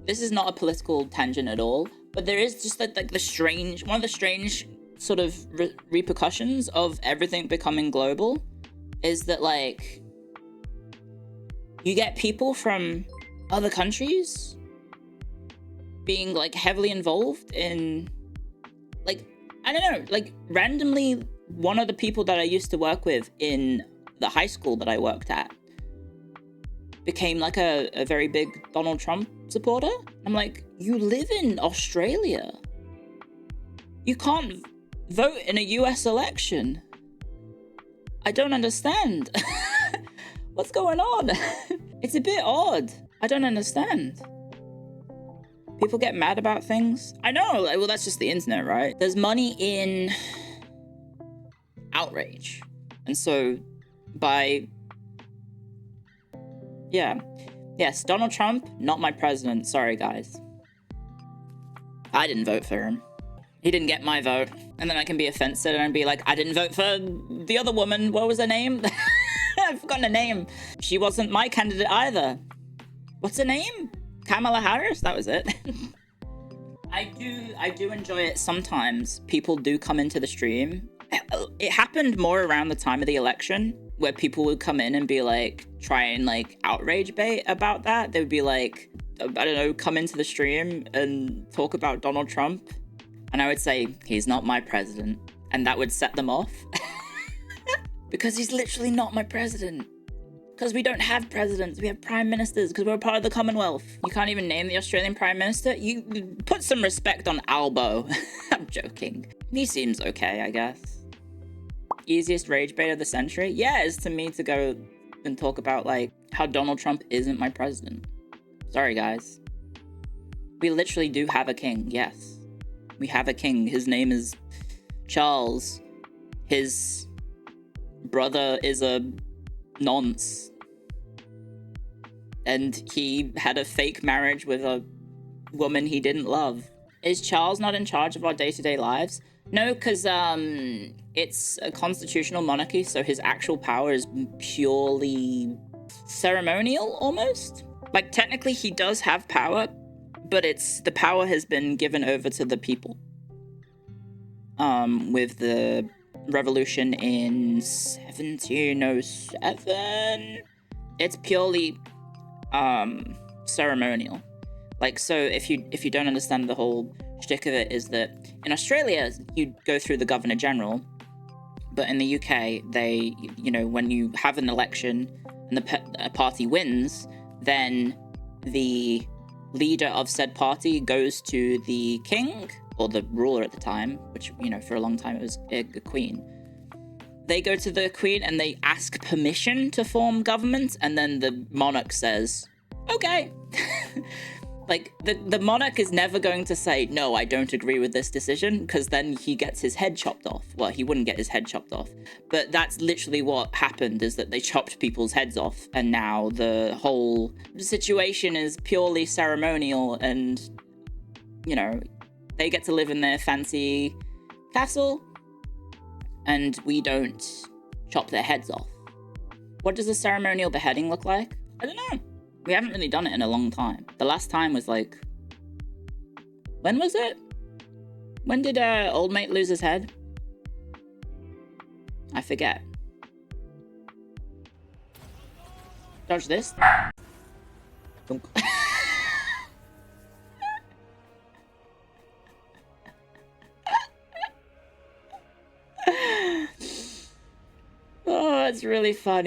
this is not a political tangent at all, but there is just like one of the strange sort of repercussions of everything becoming global is that like you get people from other countries being like heavily involved in like, I don't know, like randomly one of the people that I used to work with in the high school that I worked at became like a very big Donald Trump supporter. I'm like, you live in Australia. You can't vote in a US election. I don't understand. What's going on? It's a bit odd. I don't understand. People get mad about things. I know, like, well, that's just the internet, right? There's money in outrage. And so yes, Donald Trump, not my president. Sorry, guys. I didn't vote for him. He didn't get my vote. And then I can be offensive and be like, I didn't vote for the other woman. What was her name? I've forgotten her name. She wasn't my candidate either. What's her name? Kamala Harris? That was it. I do enjoy it sometimes. People do come into the stream. It happened more around the time of the election where people would come in and be like, try and like outrage bait about that. They would be like, I don't know, come into the stream and talk about Donald Trump. And I would say, he's not my president. And that would set them off. Because he's literally not my president. Because we don't have presidents, we have prime ministers, because we're a part of the Commonwealth. You can't even name the Australian prime minister? You put some respect on Albo. I'm joking. He seems okay, I guess. Easiest rage bait of the century? Yeah, is to me to go and talk about like how Donald Trump isn't my president. Sorry, guys. We literally do have a king, yes. We have a king. His name is Charles. His brother is a nonce. And he had a fake marriage with a woman he didn't love. Is Charles not in charge of our day-to-day lives? No, because it's a constitutional monarchy, so his actual power is purely ceremonial, almost. Like, technically he does have power, but the power has been given over to the people. With the revolution in 1707, it's purely ceremonial. Like, so if you don't understand the whole shtick of it, is that in Australia you go through the Governor General, but in the UK they, you know, when you have an election and a party wins, then the leader of said party goes to the king, or the ruler at the time, which, you know, for a long time it was a queen. They go to the queen and they ask permission to form government, and then the monarch says, okay. Like, the monarch is never going to say, no, I don't agree with this decision, because then he gets his head chopped off. Well, he wouldn't get his head chopped off. But that's literally what happened, is that they chopped people's heads off, and now the whole situation is purely ceremonial, and, you know, they get to live in their fancy castle, and we don't chop their heads off. What does a ceremonial beheading look like? I don't know. We haven't really done it in a long time. The last time was like... When was it? When did old mate lose his head? I forget. Dodge this. Oh, it's really funny.